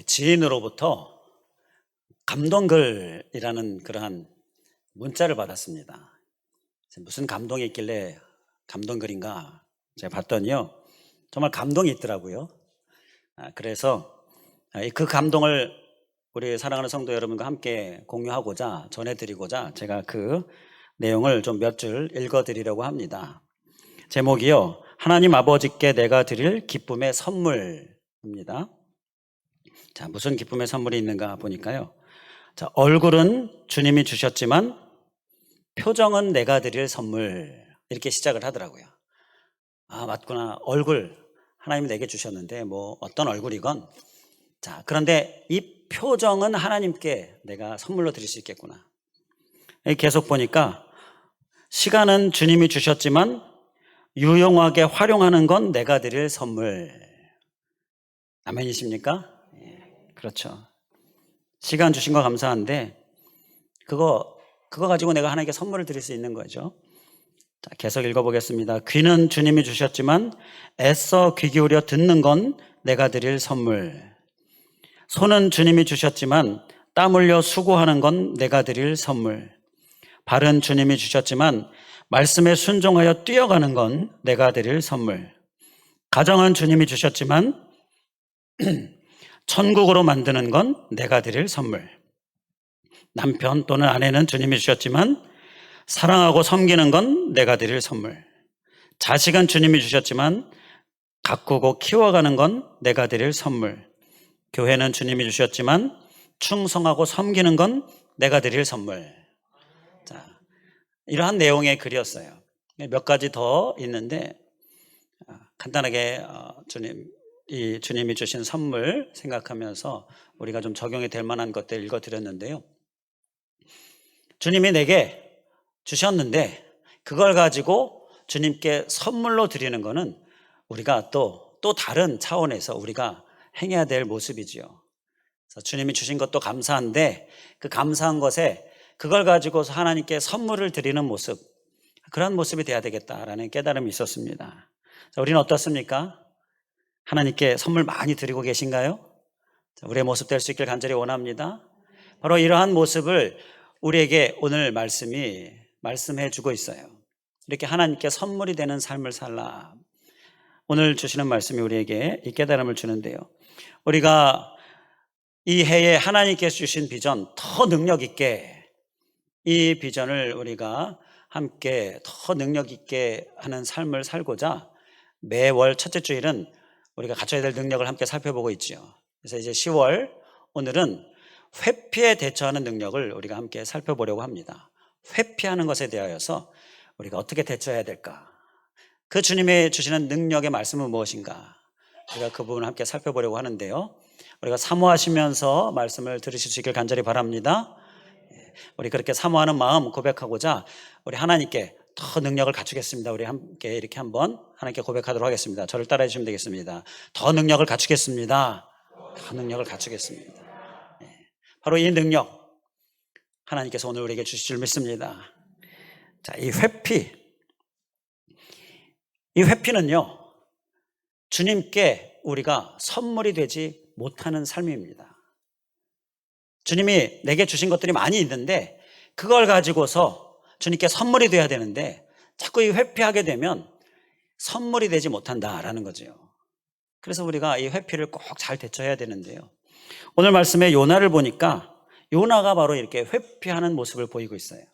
지인으로부터 감동글이라는 그러한 문자를 받았습니다. 무슨 감동이 있길래 감동글인가 제가 봤더니요, 정말 감동이 있더라고요. 그래서 그 감동을 우리 사랑하는 성도 여러분과 함께 공유하고자, 전해드리고자 제가 그 내용을 좀 몇 줄 읽어드리려고 합니다. 제목이요, 하나님 아버지께 내가 드릴 기쁨의 선물입니다. 자, 무슨 기쁨의 선물이 있는가 보니까요, 자, 얼굴은 주님이 주셨지만 표정은 내가 드릴 선물, 이렇게 시작을 하더라고요. 아, 맞구나. 얼굴 하나님이 내게 주셨는데 뭐 어떤 얼굴이건, 자, 그런데 이 표정은 하나님께 내가 선물로 드릴 수 있겠구나. 계속 보니까 시간은 주님이 주셨지만 유용하게 활용하는 건 내가 드릴 선물. 아멘이십니까? 그렇죠. 시간 주신 거 감사한데 그거 가지고 내가 하나님께 선물을 드릴 수 있는 거죠. 자, 계속 읽어보겠습니다. 귀는 주님이 주셨지만 애써 귀 기울여 듣는 건 내가 드릴 선물. 손은 주님이 주셨지만 땀 흘려 수고하는 건 내가 드릴 선물. 발은 주님이 주셨지만 말씀에 순종하여 뛰어가는 건 내가 드릴 선물. 가정은 주님이 주셨지만 천국으로 만드는 건 내가 드릴 선물. 남편 또는 아내는 주님이 주셨지만 사랑하고 섬기는 건 내가 드릴 선물. 자식은 주님이 주셨지만 가꾸고 키워가는 건 내가 드릴 선물. 교회는 주님이 주셨지만 충성하고 섬기는 건 내가 드릴 선물. 자, 이러한 내용의 글이었어요. 몇 가지 더 있는데 간단하게 주님이 주신 선물 생각하면서 우리가 좀 적용이 될 만한 것들 읽어드렸는데요. 주님이 내게 주셨는데 그걸 가지고 주님께 선물로 드리는 것은 우리가 또 다른 차원에서 우리가 행해야 될 모습이지요. 그래서 주님이 주신 것도 감사한데 그 감사한 것에 그걸 가지고서 하나님께 선물을 드리는 모습, 그런 모습이 돼야 되겠다라는 깨달음이 있었습니다. 자, 우리는 어떻습니까? 하나님께 선물 많이 드리고 계신가요? 자, 우리의 모습 될 수 있길 간절히 원합니다. 바로 이러한 모습을 우리에게 오늘 말씀이 말씀해 주고 있어요. 이렇게 하나님께 선물이 되는 삶을 살라. 오늘 주시는 말씀이 우리에게 이 깨달음을 주는데요, 우리가 이 해에 하나님께서 주신 비전 더 능력 있게, 이 비전을 우리가 함께 더 능력 있게 하는 삶을 살고자 매월 첫째 주일은 우리가 갖춰야 될 능력을 함께 살펴보고 있죠. 그래서 이제 10월, 오늘은 회피에 대처하는 능력을 우리가 함께 살펴보려고 합니다. 회피하는 것에 대하여서 우리가 어떻게 대처해야 될까? 그 주님의 주시는 능력의 말씀은 무엇인가? 우리가 그 부분을 함께 살펴보려고 하는데요, 우리가 사모하시면서 말씀을 들으실 수 있길 간절히 바랍니다. 우리 그렇게 사모하는 마음 고백하고자 우리 하나님께 더 능력을 갖추겠습니다. 우리 함께 이렇게 한번 하나님께 고백하도록 하겠습니다. 저를 따라해 주시면 되겠습니다. 더 능력을 갖추겠습니다. 더 능력을 갖추겠습니다. 바로 이 능력 하나님께서 오늘 우리에게 주실 줄 믿습니다. 자, 이 회피는요, 주님께 우리가 선물이 되지 못하는 삶입니다. 주님이 내게 주신 것들이 많이 있는데 그걸 가지고서 주님께 선물이 돼야 되는데 자꾸 이 회피하게 되면 선물이 되지 못한다라는 거죠. 그래서 우리가 이 회피를 꼭 잘 대처해야 되는데요, 오늘 말씀에 요나를 보니까 요나가 바로 이렇게 회피하는 모습을 보이고 있어요.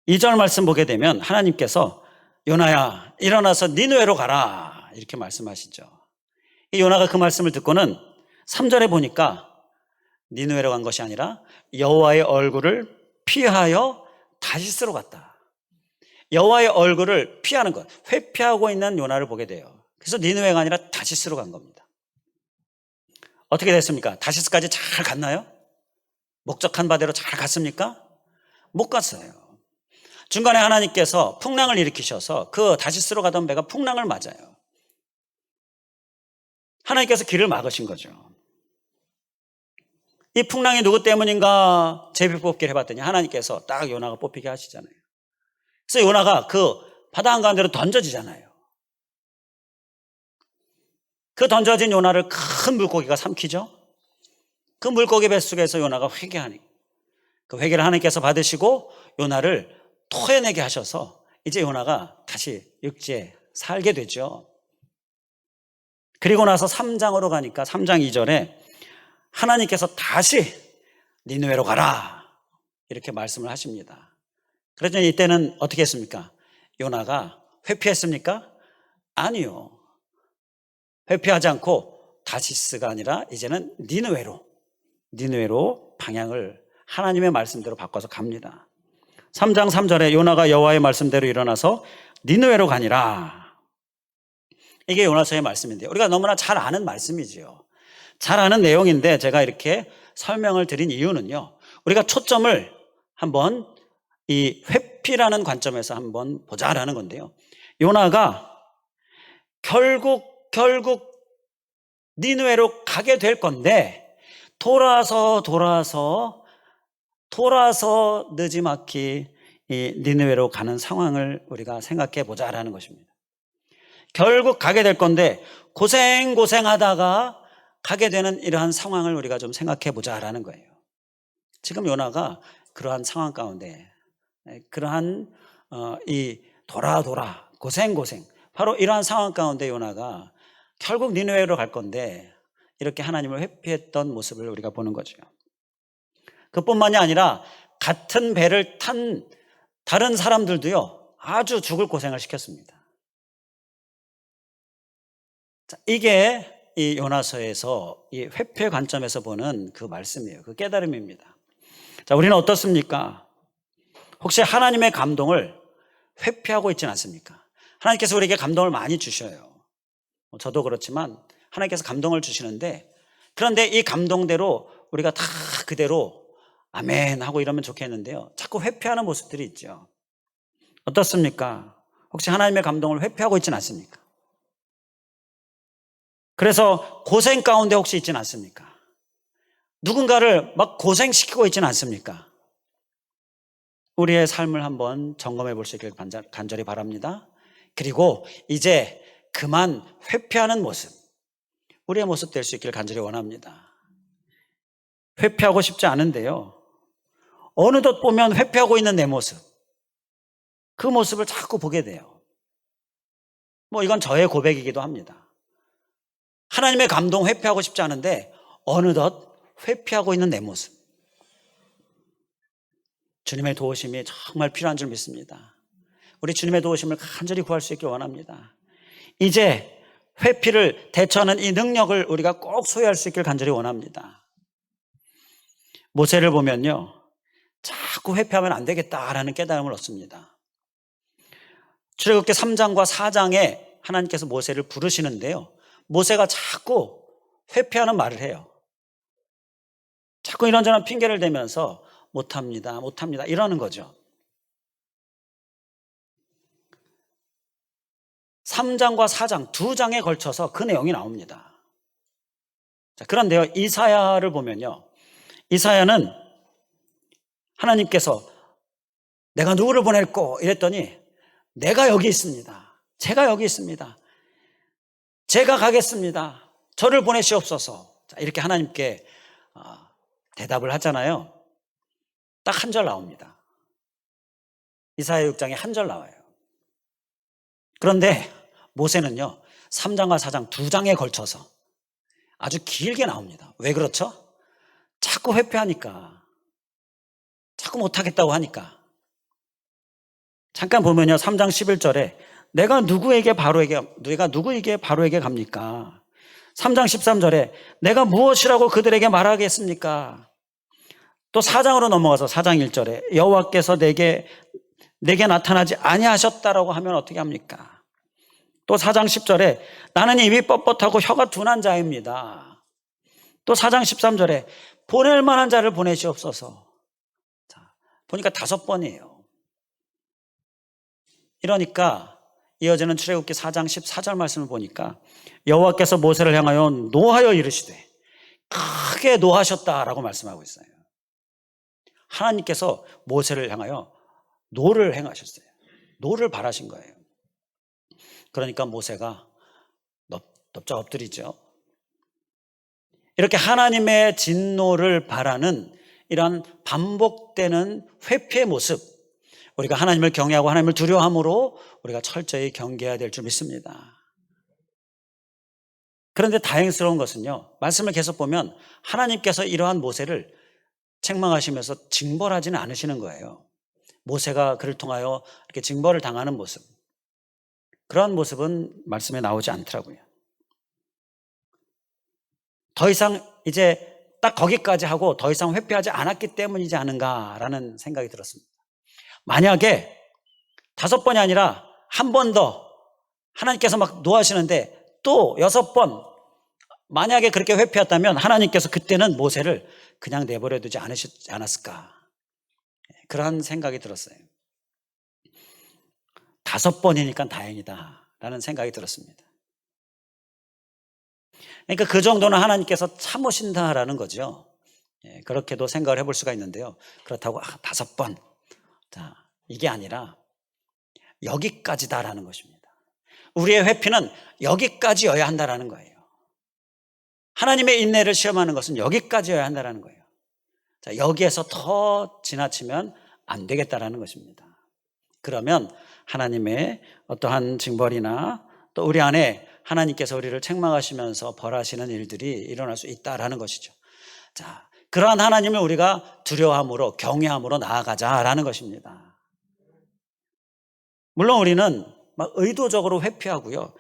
2절 말씀 보게 되면 하나님께서 요나야 일어나서 니느웨로 가라, 이렇게 말씀하시죠. 이 요나가 그 말씀을 듣고는 3절에 보니까 니느웨로 간 것이 아니라 여호와의 얼굴을 피하여 다시스로 갔다. 여호와의 얼굴을 피하는 것, 회피하고 있는 요나를 보게 돼요. 그래서 니느웨가 아니라 다시스로 간 겁니다. 어떻게 됐습니까? 다시스까지 잘 갔나요? 목적한 바대로 잘 갔습니까? 못 갔어요. 중간에 하나님께서 풍랑을 일으키셔서 그 다시스로 가던 배가 풍랑을 맞아요. 하나님께서 길을 막으신 거죠. 이 풍랑이 누구 때문인가 제비 뽑기를 해봤더니 하나님께서 딱 요나가 뽑히게 하시잖아요. 그래서 요나가 그 바다 한가운데로 던져지잖아요. 그 던져진 요나를 큰 물고기가 삼키죠. 그 물고기 뱃속에서 요나가 회개하니 그 회개를 하나님께서 받으시고 요나를 토해내게 하셔서 이제 요나가 다시 육지에 살게 되죠. 그리고 나서 3장으로 가니까 3장 2절에 하나님께서 다시 니느웨로 가라 이렇게 말씀을 하십니다. 그랬더니 이때는 어떻게 했습니까? 요나가 회피했습니까? 아니요. 회피하지 않고 다시스가 아니라 이제는 니느웨로 방향을 하나님의 말씀대로 바꿔서 갑니다. 3장 3절에 요나가 여호와의 말씀대로 일어나서 니느웨로 가니라. 이게 요나서의 말씀인데요. 우리가 너무나 잘 아는 말씀이지요. 잘 아는 내용인데 제가 이렇게 설명을 드린 이유는요. 우리가 초점을 한번 이 회피라는 관점에서 한번 보자라는 건데요. 요나가 결국 니느웨로 가게 될 건데 돌아서 느지막이 이 니느웨로 가는 상황을 우리가 생각해 보자라는 것입니다. 결국 가게 될 건데 고생하다가 가게 되는 이러한 상황을 우리가 좀 생각해 보자라는 거예요. 지금 요나가 그러한 상황 가운데 그러한 이 고생 바로 이러한 상황 가운데 요나가 결국 니느웨로 갈 건데 이렇게 하나님을 회피했던 모습을 우리가 보는 거죠. 그뿐만이 아니라 같은 배를 탄 다른 사람들도요 아주 죽을 고생을 시켰습니다. 자, 이게 이 요나서에서 이 회피의 관점에서 보는 그 말씀이에요. 그 깨달음입니다. 자, 우리는 어떻습니까? 혹시 하나님의 감동을 회피하고 있지는 않습니까? 하나님께서 우리에게 감동을 많이 주셔요. 저도 그렇지만 하나님께서 감동을 주시는데 그런데 이 감동대로 우리가 다 그대로 아멘 하고 이러면 좋겠는데요. 자꾸 회피하는 모습들이 있죠. 어떻습니까? 혹시 하나님의 감동을 회피하고 있지는 않습니까? 그래서 고생 가운데 혹시 있지는 않습니까? 누군가를 막 고생시키고 있지는 않습니까? 우리의 삶을 한번 점검해 볼 수 있길 간절히 바랍니다. 그리고 이제 그만 회피하는 모습, 우리의 모습 될 수 있길 간절히 원합니다. 회피하고 싶지 않은데요. 어느덧 보면 회피하고 있는 내 모습, 그 모습을 자꾸 보게 돼요. 이건 저의 고백이기도 합니다. 하나님의 감동 회피하고 싶지 않은데 어느덧 회피하고 있는 내 모습. 주님의 도우심이 정말 필요한 줄 믿습니다. 우리 주님의 도우심을 간절히 구할 수 있길 원합니다. 이제 회피를 대처하는 이 능력을 우리가 꼭 소유할 수 있길 간절히 원합니다. 모세를 보면요, 자꾸 회피하면 안 되겠다라는 깨달음을 얻습니다. 출애굽기 3장과 4장에 하나님께서 모세를 부르시는데요, 모세가 자꾸 회피하는 말을 해요. 자꾸 이런저런 핑계를 대면서 못합니다 이러는 거죠. 3장과 4장 두 장에 걸쳐서 그 내용이 나옵니다. 자, 그런데요, 이사야를 보면요, 이사야는 하나님께서 내가 누구를 보낼꼬 이랬더니 내가 여기 있습니다. 제가 여기 있습니다. 제가 가겠습니다. 저를 보내시옵소서. 자, 이렇게 하나님께 대답을 하잖아요. 딱 한 절 나옵니다. 이사야 6장에 한 절 나와요. 그런데 모세는요, 3장과 4장 두 장에 걸쳐서 아주 길게 나옵니다. 왜 그렇죠? 자꾸 회피하니까, 자꾸 못하겠다고 하니까. 잠깐 보면요, 3장 11절에 내가 누구에게 바로에게 갑니까? 3장 13절에 내가 무엇이라고 그들에게 말하겠습니까? 또 4장으로 넘어가서 4장 1절에 여호와께서 내게 나타나지 아니하셨다라고 하면 어떻게 합니까? 또 4장 10절에 나는 입이 뻣뻣하고 혀가 둔한 자입니다. 또 4장 13절에 보낼 만한 자를 보내시옵소서. 자, 보니까 5번이에요. 이러니까 이어지는 출애굽기 4장 14절 말씀을 보니까 여호와께서 모세를 향하여 노하여 이르시되 크게 노하셨다라고 말씀하고 있어요. 하나님께서 모세를 향하여 노를 행하셨어요. 노를 바라신 거예요. 그러니까 모세가 너 덮쳐 엎드리죠. 이렇게 하나님의 진노를 바라는 이런 반복되는 회피의 모습, 우리가 하나님을 경외하고 하나님을 두려워함으로 우리가 철저히 경계해야 될 줄 믿습니다. 그런데 다행스러운 것은요, 말씀을 계속 보면 하나님께서 이러한 모세를 책망하시면서 징벌하지는 않으시는 거예요. 모세가 그를 통하여 이렇게 징벌을 당하는 모습, 그런 모습은 말씀에 나오지 않더라고요. 더 이상 이제 딱 거기까지 하고 더 이상 회피하지 않았기 때문이지 않은가라는 생각이 들었습니다. 만약에 5번이 아니라 한 번 더 하나님께서 막 노하시는데 또 6번 만약에 그렇게 회피했다면 하나님께서 그때는 모세를 그냥 내버려 두지 않았을까, 그런 생각이 들었어요. 5번이니까 다행이다 라는 생각이 들었습니다. 그러니까 그 정도는 하나님께서 참으신다라는 거죠. 그렇게도 생각을 해볼 수가 있는데요, 그렇다고 5번, 자, 이게 아니라 여기까지다라는 것입니다. 우리의 회피는 여기까지여야 한다라는 거예요. 하나님의 인내를 시험하는 것은 여기까지여야 한다라는 거예요. 자, 여기에서 더 지나치면 안 되겠다라는 것입니다. 그러면 하나님의 어떠한 징벌이나 또 우리 안에 하나님께서 우리를 책망하시면서 벌하시는 일들이 일어날 수 있다라는 것이죠. 자, 그러한 하나님을 우리가 두려워함으로 경외함으로 나아가자라는 것입니다. 물론 우리는 막 의도적으로 회피하고요,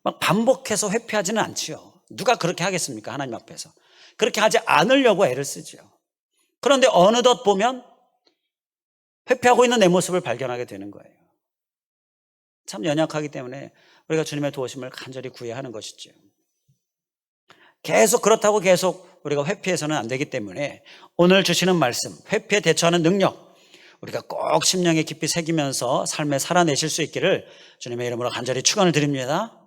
막 반복해서 회피하지는 않지요. 누가 그렇게 하겠습니까? 하나님 앞에서. 그렇게 하지 않으려고 애를 쓰지요. 그런데 어느덧 보면 회피하고 있는 내 모습을 발견하게 되는 거예요. 참 연약하기 때문에 우리가 주님의 도우심을 간절히 구해야 하는 것이죠. 그렇다고 계속 우리가 회피해서는 안 되기 때문에 오늘 주시는 말씀, 회피에 대처하는 능력, 우리가 꼭 심령에 깊이 새기면서 삶에 살아내실 수 있기를 주님의 이름으로 간절히 축원을 드립니다.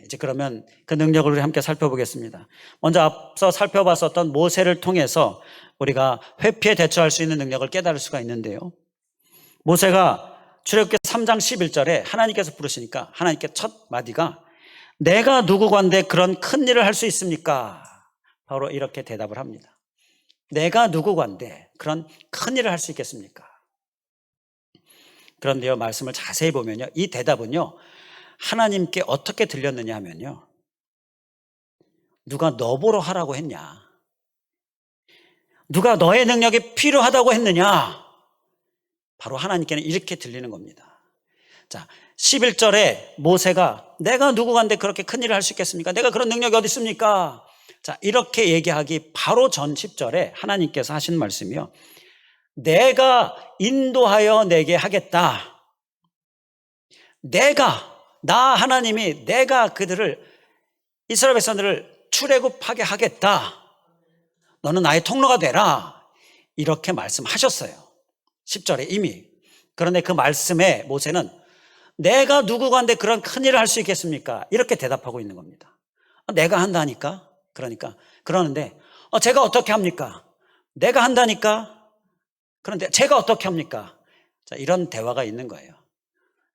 이제 그러면 그 능력을 우리 함께 살펴보겠습니다. 먼저 앞서 살펴봤었던 모세를 통해서 우리가 회피에 대처할 수 있는 능력을 깨달을 수가 있는데요, 모세가 출애굽기 3장 11절에 하나님께서 부르시니까 하나님께 첫 마디가 내가 누구건데 그런 큰 일을 할 수 있습니까? 바로 이렇게 대답을 합니다. 내가 누구건데 그런 큰 일을 할 수 있겠습니까? 그런데요, 말씀을 자세히 보면요, 이 대답은요 하나님께 어떻게 들렸느냐 하면요, 누가 너 보러 하라고 했냐, 누가 너의 능력이 필요하다고 했느냐, 바로 하나님께는 이렇게 들리는 겁니다. 자, 11절에 모세가 내가 누구간데 그렇게 큰 일을 할 수 있겠습니까? 내가 그런 능력이 어디 있습니까? 자, 이렇게 얘기하기 바로 전 10절에 하나님께서 하신 말씀이요, 내가 인도하여 내게 하겠다. 나 하나님이 내가 그들을, 이스라엘 백성들을 출애굽하게 하겠다. 너는 나의 통로가 되라. 이렇게 말씀하셨어요. 10절에 이미. 그런데 그 말씀에 모세는 내가 누구간데 그런 큰일을 할 수 있겠습니까? 이렇게 대답하고 있는 겁니다. 내가 한다니까? 그러는데 제가 어떻게 합니까? 내가 한다니까? 그런데 제가 어떻게 합니까? 자, 이런 대화가 있는 거예요.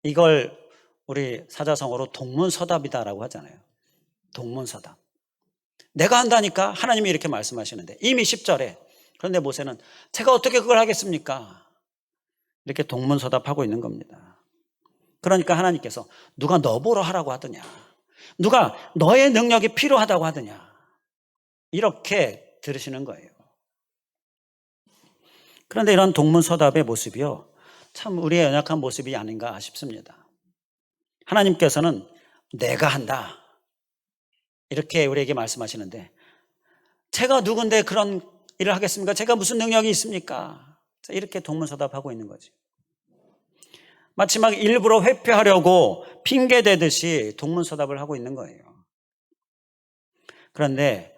이걸 우리 사자성어로 동문서답이다라고 하잖아요. 동문서답. 내가 한다니까? 하나님이 이렇게 말씀하시는데 이미 10절에. 그런데 모세는 제가 어떻게 그걸 하겠습니까? 이렇게 동문서답하고 있는 겁니다. 그러니까 하나님께서 누가 너 보러 하라고 하더냐, 누가 너의 능력이 필요하다고 하더냐, 이렇게 들으시는 거예요. 그런데 이런 동문서답의 모습이요, 참 우리의 연약한 모습이 아닌가 싶습니다. 하나님께서는 내가 한다 이렇게 우리에게 말씀하시는데 제가 누군데 그런 일을 하겠습니까? 제가 무슨 능력이 있습니까? 이렇게 동문서답하고 있는 거지. 마치 막 일부러 회피하려고 핑계대듯이 동문서답을 하고 있는 거예요. 그런데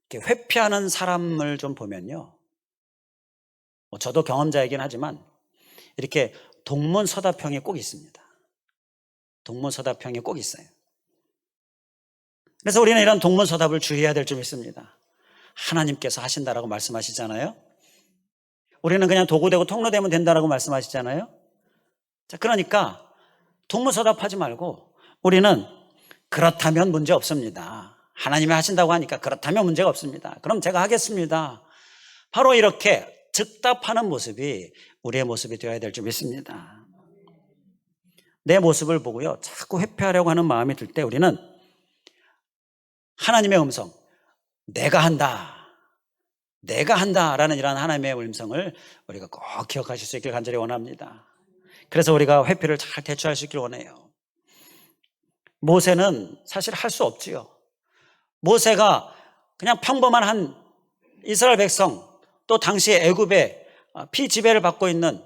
이렇게 회피하는 사람을 좀 보면요, 저도 경험자이긴 하지만 이렇게 동문서답형이 꼭 있습니다. 동문서답형이 꼭 있어요. 그래서 우리는 이런 동문서답을 주의해야 될 줄 믿습니다. 하나님께서 하신다라고 말씀하시잖아요. 우리는 그냥 도구되고 통로되면 된다라고 말씀하시잖아요. 자, 그러니까 동문서답하지 말고 우리는 그렇다면 문제 없습니다. 하나님이 하신다고 하니까 그렇다면 문제가 없습니다. 그럼 제가 하겠습니다. 바로 이렇게 즉답하는 모습이 우리의 모습이 되어야 될 줄 믿습니다. 내 모습을 보고요, 자꾸 회피하려고 하는 마음이 들 때 우리는 하나님의 음성, 내가 한다라는 이러한 하나님의 음성을 우리가 꼭 기억하실 수 있길 간절히 원합니다. 그래서 우리가 회피를 잘 대처할 수 있길 원해요. 모세는 사실 할 수 없지요. 모세가 그냥 평범한 한 이스라엘 백성, 또 당시에 애굽의 피지배를 받고 있는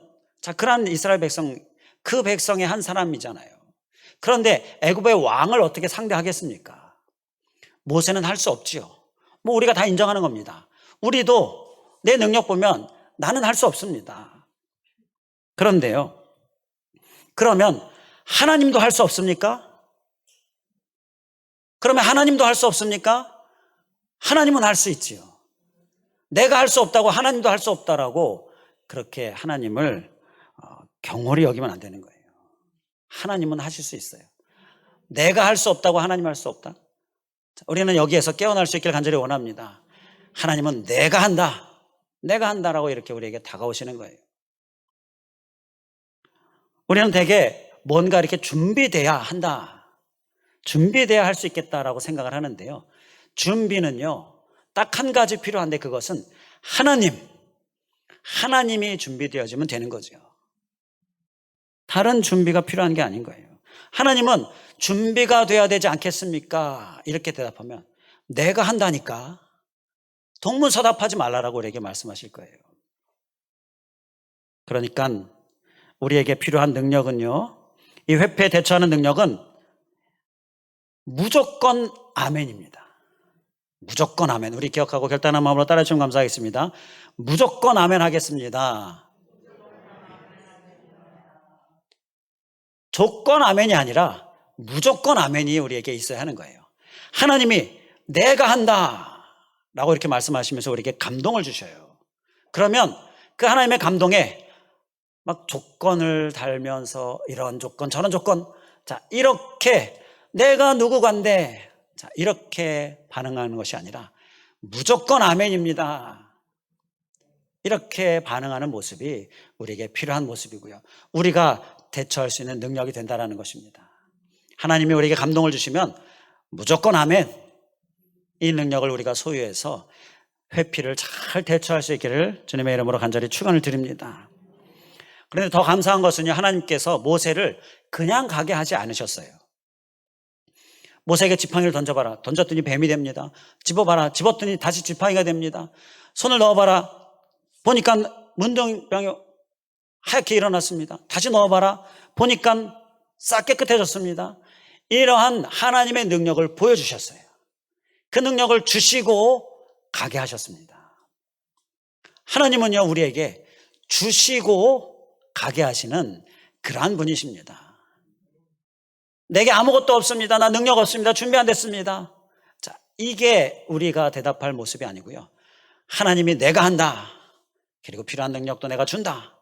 그런 이스라엘 백성, 그 백성의 한 사람이잖아요. 그런데 애굽의 왕을 어떻게 상대하겠습니까? 모세는 할 수 없지요. 우리가 다 인정하는 겁니다. 우리도 내 능력 보면 나는 할 수 없습니다. 그런데요, 그러면 하나님도 할 수 없습니까? 그러면 하나님도 할 수 없습니까? 하나님은 할 수 있지요. 내가 할 수 없다고 하나님도 할 수 없다라고 그렇게 하나님을 경홀히 여기면 안 되는 거예요. 하나님은 하실 수 있어요. 내가 할 수 없다고 하나님 할 수 없다? 우리는 여기에서 깨어날 수 있기를 간절히 원합니다. 하나님은 내가 한다라고 이렇게 우리에게 다가오시는 거예요. 우리는 되게 뭔가 이렇게 준비돼야 한다, 준비돼야 할 수 있겠다라고 생각을 하는데요, 준비는요 딱 한 가지 필요한데, 그것은 하나님이 준비되어지면 되는 거죠. 다른 준비가 필요한 게 아닌 거예요. 하나님은 준비가 돼야 되지 않겠습니까? 이렇게 대답하면 내가 한다니까 동문서답하지 말라라고 우리에게 말씀하실 거예요. 그러니까 우리에게 필요한 능력은요, 이 회피에 대처하는 능력은 무조건 아멘입니다. 무조건 아멘. 우리 기억하고 결단한 마음으로 따라해 주시면 감사하겠습니다. 무조건 아멘 하겠습니다. 조건 아멘이 아니라 무조건 아멘이 우리에게 있어야 하는 거예요. 하나님이 내가 한다 라고 이렇게 말씀하시면서 우리에게 감동을 주셔요. 그러면 그 하나님의 감동에 막 조건을 달면서 이런 조건 저런 조건, 이렇게 내가 누구간데 이렇게 반응하는 것이 아니라 무조건 아멘입니다, 이렇게 반응하는 모습이 우리에게 필요한 모습이고요, 우리가 대처할 수 있는 능력이 된다는 것입니다. 하나님이 우리에게 감동을 주시면 무조건 아멘, 이 능력을 우리가 소유해서 회피를 잘 대처할 수 있기를 주님의 이름으로 간절히 축원을 드립니다. 그런데 더 감사한 것은요, 하나님께서 모세를 그냥 가게 하지 않으셨어요. 모세에게 지팡이를 던져봐라. 던졌더니 뱀이 됩니다. 집어봐라. 집었더니 다시 지팡이가 됩니다. 손을 넣어봐라. 보니까 문둥병이 하얗게 일어났습니다. 다시 넣어봐라. 보니까 싹 깨끗해졌습니다. 이러한 하나님의 능력을 보여주셨어요. 그 능력을 주시고 가게 하셨습니다. 하나님은요, 우리에게 주시고 가게 하시는 그러한 분이십니다. 내게 아무것도 없습니다, 나 능력 없습니다, 준비 안 됐습니다, 이게 우리가 대답할 모습이 아니고요, 하나님이 내가 한다, 그리고 필요한 능력도 내가 준다,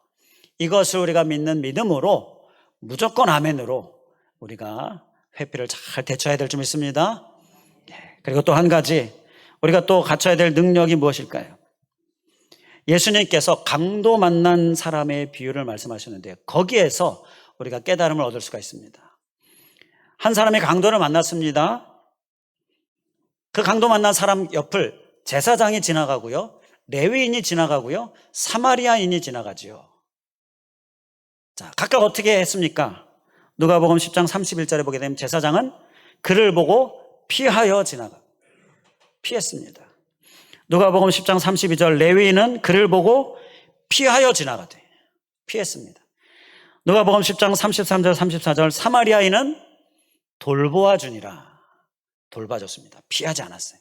이것을 우리가 믿는 믿음으로 무조건 아멘으로 우리가 회피를 잘 대처해야 될 줄 믿습니다. 그리고 또 한 가지 우리가 또 갖춰야 될 능력이 무엇일까요? 예수님께서 강도 만난 사람의 비유를 말씀하셨는데요, 거기에서 우리가 깨달음을 얻을 수가 있습니다. 한 사람이 강도를 만났습니다. 그 강도 만난 사람 옆을 제사장이 지나가고요, 레위인이 지나가고요, 사마리아인이 지나가지요. 각각 어떻게 했습니까? 누가복음 10장 31절에 보게 되면 제사장은 그를 보고 피하여 피했습니다. 누가복음 10장 32절 레위인은 그를 보고 피하여 지나가되 피했습니다. 누가복음 10장 33절 34절 사마리아인은 돌보아 주니라, 돌봐줬습니다. 피하지 않았어요.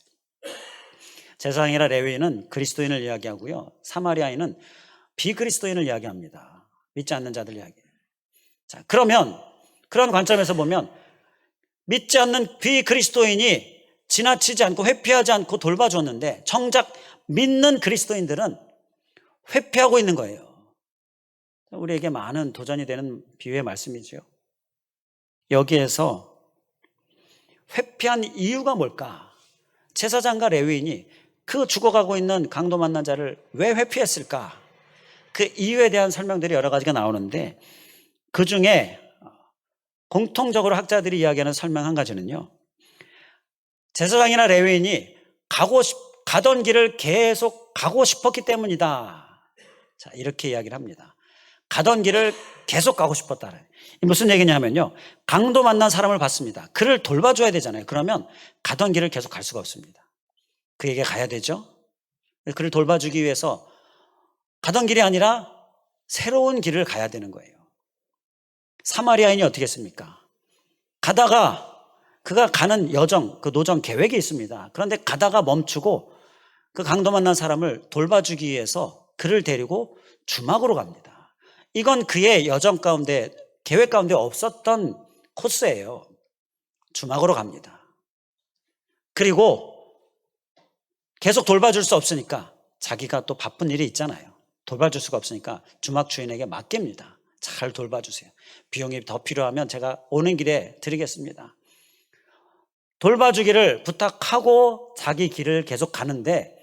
제사장이나 레위인은 그리스도인을 이야기하고요, 사마리아인은 비그리스도인을 이야기합니다. 믿지 않는 자들 이야기예요. 그러면 그런 관점에서 보면 믿지 않는 비그리스도인이 지나치지 않고 회피하지 않고 돌봐줬는데, 정작 믿는 그리스도인들은 회피하고 있는 거예요. 우리에게 많은 도전이 되는 비유의 말씀이죠. 여기에서 회피한 이유가 뭘까? 제사장과 레위인이 그 죽어가고 있는 강도 만난 자를 왜 회피했을까? 그 이유에 대한 설명들이 여러 가지가 나오는데, 그 중에 공통적으로 학자들이 이야기하는 설명 한 가지는요, 제사장이나 레위인이 가던 길을 계속 가고 싶었기 때문이다. 자, 이렇게 이야기를 합니다. 가던 길을 계속 가고 싶었다. 무슨 얘기냐면요, 강도 만난 사람을 봤습니다. 그를 돌봐줘야 되잖아요. 그러면 가던 길을 계속 갈 수가 없습니다. 그에게 가야 되죠. 그를 돌봐주기 위해서 가던 길이 아니라 새로운 길을 가야 되는 거예요. 사마리아인이 어떻게 했습니까? 가다가 그가 가는 여정, 그 노정 계획이 있습니다. 그런데 가다가 멈추고 그 강도 만난 사람을 돌봐주기 위해서 그를 데리고 주막으로 갑니다. 이건 그의 여정 가운데, 계획 가운데 없었던 코스예요. 주막으로 갑니다. 그리고 계속 돌봐줄 수 없으니까, 자기가 또 바쁜 일이 있잖아요. 돌봐줄 수가 없으니까 주막 주인에게 맡깁니다. 잘 돌봐주세요. 비용이 더 필요하면 제가 오는 길에 드리겠습니다. 돌봐주기를 부탁하고 자기 길을 계속 가는데,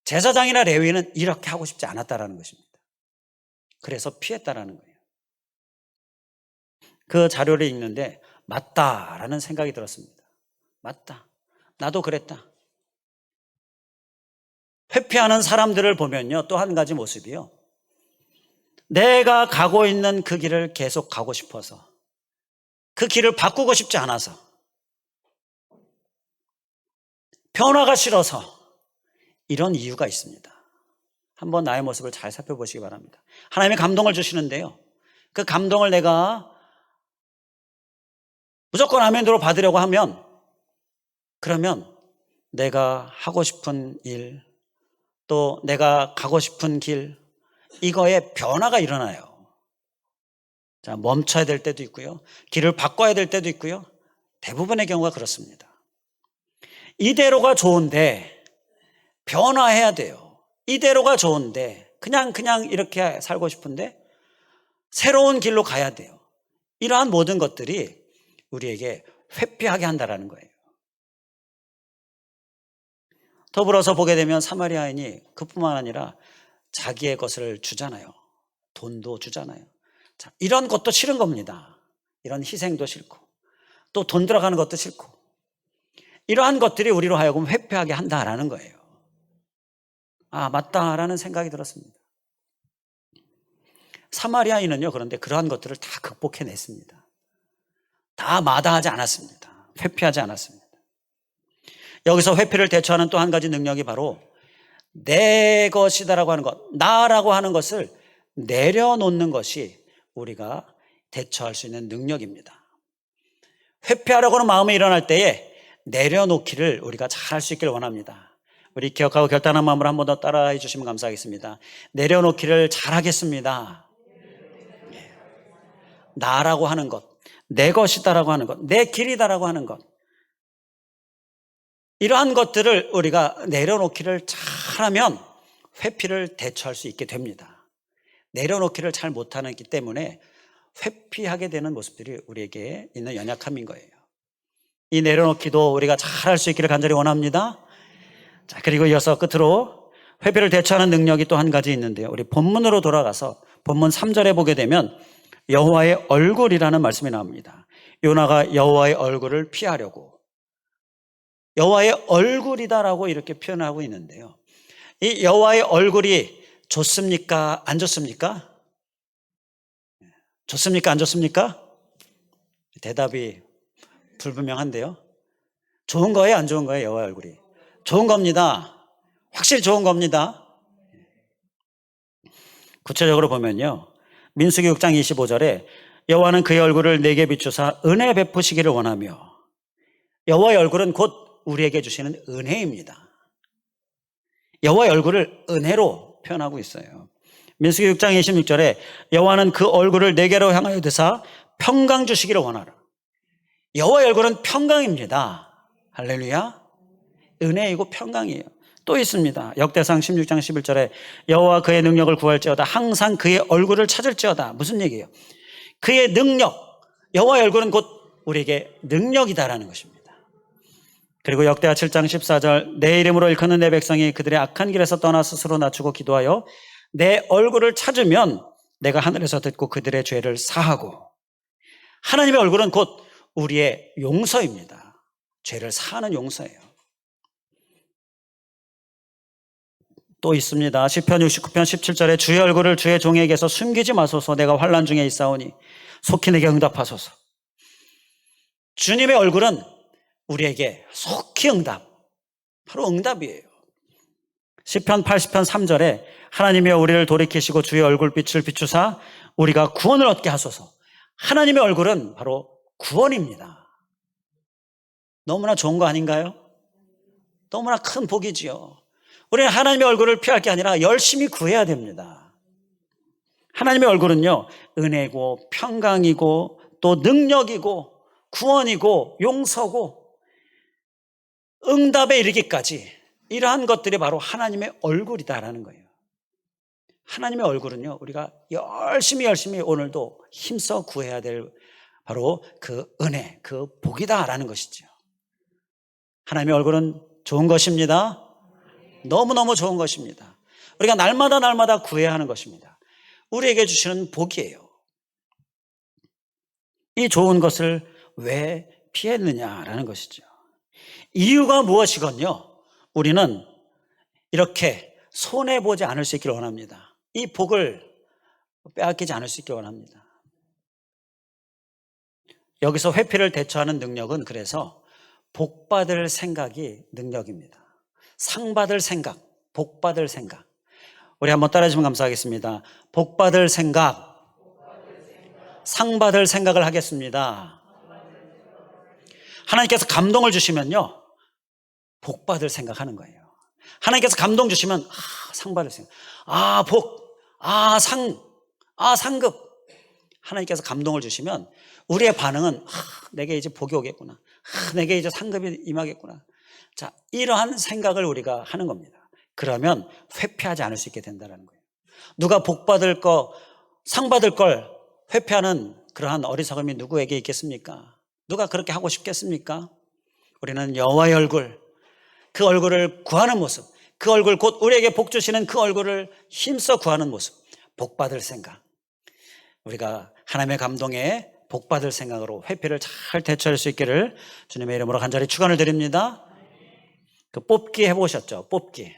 제사장이나 레위인은 이렇게 하고 싶지 않았다라는 것입니다. 그래서 피했다라는 거예요. 그 자료를 읽는데 맞다라는 생각이 들었습니다. 맞다. 나도 그랬다. 회피하는 사람들을 보면요, 또 한 가지 모습이요, 내가 가고 있는 그 길을 계속 가고 싶어서, 그 길을 바꾸고 싶지 않아서, 변화가 싫어서, 이런 이유가 있습니다. 한번 나의 모습을 잘 살펴보시기 바랍니다. 하나님이 감동을 주시는데요, 그 감동을 내가 무조건 아멘으로 받으려고 하면, 그러면 내가 하고 싶은 일, 또 내가 가고 싶은 길, 이거에 변화가 일어나요. 자, 멈춰야 될 때도 있고요, 길을 바꿔야 될 때도 있고요. 대부분의 경우가 그렇습니다. 이대로가 좋은데 변화해야 돼요. 이대로가 좋은데 그냥 이렇게 살고 싶은데 새로운 길로 가야 돼요. 이러한 모든 것들이 우리에게 회피하게 한다는 거예요. 더불어서 보게 되면 사마리아인이 그뿐만 아니라 자기의 것을 주잖아요. 돈도 주잖아요. 자, 이런 것도 싫은 겁니다. 이런 희생도 싫고, 또 돈 들어가는 것도 싫고, 이러한 것들이 우리로 하여금 회피하게 한다라는 거예요. 아, 맞다라는 생각이 들었습니다. 사마리아인은요, 그런데 그러한 것들을 다 극복해냈습니다. 다 마다하지 않았습니다. 회피하지 않았습니다. 여기서 회피를 대처하는 또 한 가지 능력이 바로 내 것이다라고 하는 것, 나라고 하는 것을 내려놓는 것이 우리가 대처할 수 있는 능력입니다. 회피하려고 하는 마음이 일어날 때에 내려놓기를 우리가 잘 할 수 있기를 원합니다. 우리 기억하고 결단한 마음으로 한 번 더 따라해 주시면 감사하겠습니다. 내려놓기를 잘 하겠습니다. 나라고 하는 것, 내 것이다라고 하는 것, 내 길이다라고 하는 것, 이러한 것들을 우리가 내려놓기를 잘하면 회피를 대처할 수 있게 됩니다. 내려놓기를 잘 못하기 때문에 회피하게 되는 모습들이 우리에게 있는 연약함인 거예요. 이 내려놓기도 우리가 잘 할 수 있기를 간절히 원합니다. 자, 그리고 이어서 끝으로 회피를 대처하는 능력이 또 한 가지 있는데요, 우리 본문으로 돌아가서 본문 3절에 보게 되면 여호와의 얼굴이라는 말씀이 나옵니다. 요나가 여호와의 얼굴을 피하려고 여호와의 얼굴이다라고 이렇게 표현하고 있는데요, 이 여호와의 얼굴이 좋습니까? 안 좋습니까? 좋습니까? 안 좋습니까? 대답이 불분명한데요. 좋은 거예요? 안 좋은 거예요? 여호와의 얼굴이 좋은 겁니다. 확실히 좋은 겁니다. 구체적으로 보면요, 민수기 6장 25절에 여호와는 그의 얼굴을 내게 비추사 은혜 베푸시기를 원하며, 여호와의 얼굴은 곧 우리에게 주시는 은혜입니다. 여호와의 얼굴을 은혜로 표현하고 있어요. 민수기 6장 26절에 여호와는 그 얼굴을 내게로 향하여 드사 평강 주시기를 원하라. 여호와의 얼굴은 평강입니다. 할렐루야. 은혜이고 평강이에요. 또 있습니다. 역대상 16장 11절에 여호와 그의 능력을 구할지어다 항상 그의 얼굴을 찾을지어다. 무슨 얘기예요? 그의 능력, 여호와의 얼굴은 곧 우리에게 능력이다라는 것입니다. 그리고 역대하 7장 14절 내 이름으로 일컫는 내 백성이 그들의 악한 길에서 떠나 스스로 낮추고 기도하여 내 얼굴을 찾으면 내가 하늘에서 듣고 그들의 죄를 사하고. 하나님의 얼굴은 곧 우리의 용서입니다. 죄를 사하는 용서예요. 또 있습니다. 시편 69편 17절에 주의 얼굴을 주의 종에게서 숨기지 마소서. 내가 환난 중에 있사오니 속히 내게 응답하소서. 주님의 얼굴은 우리에게 속히 응답, 바로 응답이에요. 시편 80편 3절에 하나님이여 우리를 돌이키시고 주의 얼굴빛을 비추사 우리가 구원을 얻게 하소서. 하나님의 얼굴은 바로 구원입니다. 너무나 좋은 거 아닌가요? 너무나 큰 복이지요. 우리는 하나님의 얼굴을 피할 게 아니라 열심히 구해야 됩니다. 하나님의 얼굴은요, 은혜고 평강이고 또 능력이고 구원이고 용서고 응답에 이르기까지 이러한 것들이 바로 하나님의 얼굴이다라는 거예요. 하나님의 얼굴은요, 우리가 열심히 오늘도 힘써 구해야 될 바로 그 은혜, 그 복이다라는 것이죠. 하나님의 얼굴은 좋은 것입니다. 너무너무 좋은 것입니다. 우리가 날마다 구해야 하는 것입니다. 우리에게 주시는 복이에요. 이 좋은 것을 왜 피했느냐라는 것이죠. 이유가 무엇이건요, 우리는 이렇게 손해보지 않을 수 있기를 원합니다. 이 복을 빼앗기지 않을 수 있기를 원합니다. 여기서 회피를 대처하는 능력은 그래서 복받을 생각이 능력입니다. 상받을 생각, 복받을 생각. 우리 한번 따라해주시면 감사하겠습니다. 복받을 생각, 상받을 생각을 하겠습니다. 하나님께서 감동을 주시면요, 복받을 생각하는 거예요. 하나님께서 감동 주시면 상받을 생각, 복, 상급. 하나님께서 감동을 주시면 우리의 반응은 내게 이제 복이 오겠구나, 내게 이제 상급이 임하겠구나. 자, 이러한 생각을 우리가 하는 겁니다. 그러면 회피하지 않을 수 있게 된다는 거예요. 누가 복받을 거, 상받을 걸 회피하는 그러한 어리석음이 누구에게 있겠습니까? 누가 그렇게 하고 싶겠습니까? 우리는 여호와의 얼굴, 그 얼굴을 구하는 모습, 그 얼굴 곧 우리에게 복 주시는 그 얼굴을 힘써 구하는 모습, 복받을 생각. 우리가 하나님의 감동에 복받을 생각으로 회피를 잘 대처할 수 있기를 주님의 이름으로 간절히 축원을 드립니다. 그 뽑기 해보셨죠? 뽑기.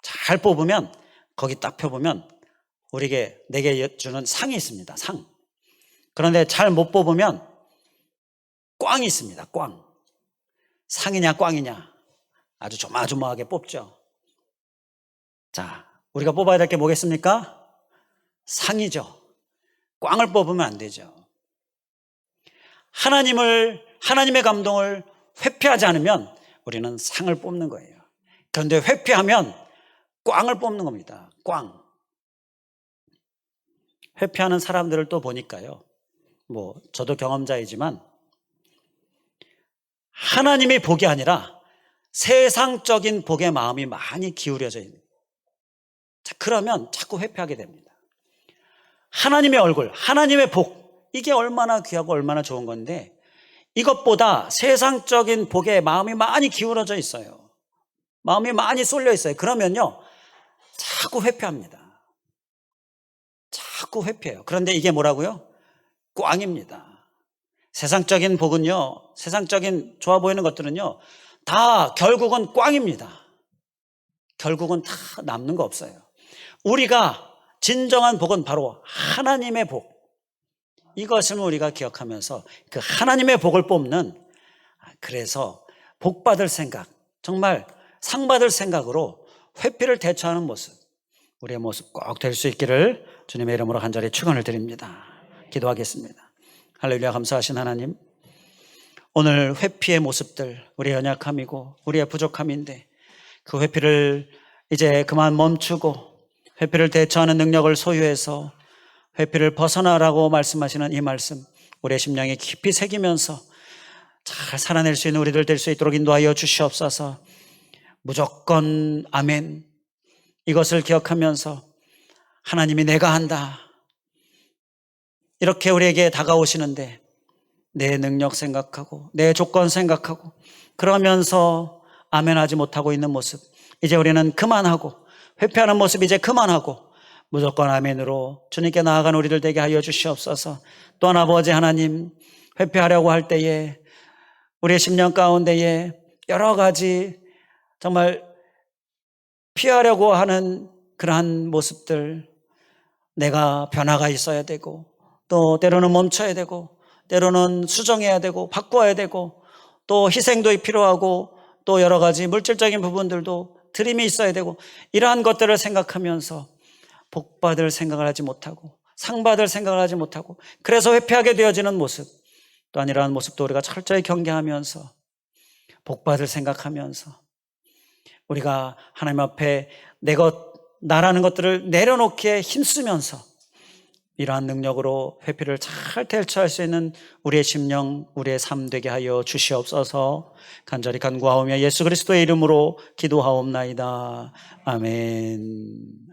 잘 뽑으면 거기 딱 펴보면 내게 주는 상이 있습니다. 상. 그런데 잘 못 뽑으면 꽝이 있습니다. 꽝. 상이냐 꽝이냐 아주 조마조마하게 뽑죠. 자, 우리가 뽑아야 될 게 뭐겠습니까? 상이죠. 꽝을 뽑으면 안 되죠. 하나님의 감동을 회피하지 않으면 우리는 상을 뽑는 거예요. 그런데 회피하면 꽝을 뽑는 겁니다. 꽝. 회피하는 사람들을 또 보니까요, 저도 경험자이지만 하나님의 복이 아니라 세상적인 복에 마음이 많이 기울여져 있는. 자, 그러면 자꾸 회피하게 됩니다. 하나님의 얼굴, 하나님의 복, 이게 얼마나 귀하고 얼마나 좋은 건데 이것보다 세상적인 복에 마음이 많이 기울어져 있어요. 마음이 많이 쏠려 있어요. 그러면요, 자꾸 회피합니다. 자꾸 회피해요. 그런데 이게 뭐라고요? 꽝입니다. 세상적인 복은요, 세상적인 좋아 보이는 것들은요, 다 결국은 꽝입니다. 결국은 다 남는 거 없어요. 우리가 진정한 복은 바로 하나님의 복. 이것을 우리가 기억하면서 그 하나님의 복을 뽑는, 그래서 복받을 생각, 정말 상받을 생각으로 회피를 대처하는 모습, 우리의 모습 꼭 될 수 있기를 주님의 이름으로 간절히 축원을 드립니다. 기도하겠습니다. 할렐루야. 감사하신 하나님, 오늘 회피의 모습들, 우리의 연약함이고 우리의 부족함인데 그 회피를 이제 그만 멈추고 회피를 대처하는 능력을 소유해서 회피를 벗어나라고 말씀하시는 이 말씀, 우리의 심령에 깊이 새기면서 잘 살아낼 수 있는 우리들 될 수 있도록 인도하여 주시옵소서. 무조건 아멘. 이것을 기억하면서 하나님이 내가 한다, 이렇게 우리에게 다가오시는데 내 능력 생각하고 내 조건 생각하고 그러면서 아멘하지 못하고 있는 모습, 이제 우리는 그만하고, 회피하는 모습 이제 그만하고 무조건 아멘으로 주님께 나아간 우리들 되게 하여 주시옵소서. 또한 아버지 하나님, 회피하려고 할 때에 우리의 심령 가운데에 여러 가지 정말 피하려고 하는 그러한 모습들, 내가 변화가 있어야 되고, 또 때로는 멈춰야 되고, 때로는 수정해야 되고, 바꿔야 되고, 또 희생도 필요하고, 또 여러 가지 물질적인 부분들도 드림이 있어야 되고, 이러한 것들을 생각하면서 복받을 생각을 하지 못하고, 상받을 생각을 하지 못하고, 그래서 회피하게 되어지는 모습, 또한 이러한 모습도 우리가 철저히 경계하면서 복받을 생각하면서 우리가 하나님 앞에 나라는 것들을 내려놓기에 힘쓰면서 이러한 능력으로 회피를 잘 대처할 수 있는 우리의 심령, 우리의 삶 되게 하여 주시옵소서. 간절히 간구하오며 예수 그리스도의 이름으로 기도하옵나이다. 아멘.